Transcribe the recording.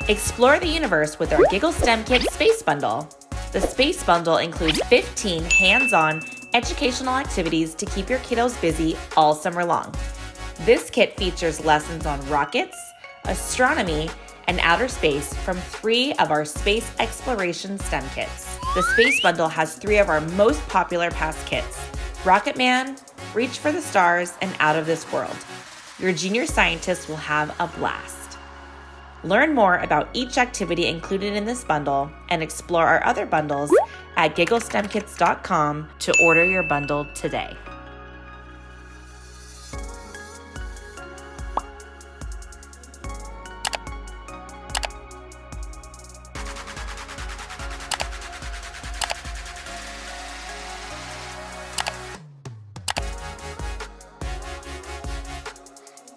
Explore the universe with our GIGIL STEM Kit Space Bundle. The Space Bundle includes 15 hands-on educational activities to keep your kiddos busy all summer long. This kit features lessons on rockets, astronomy, and outer space from 3 of our space exploration STEM kits. The Space Bundle has 3 of our most popular past kits: Rocket Man, Reach for the Stars, and Out of This World. Your junior scientists will have a blast. Learn more about each activity included in this bundle and explore our other bundles at gigglestemkits.com to order your bundle today.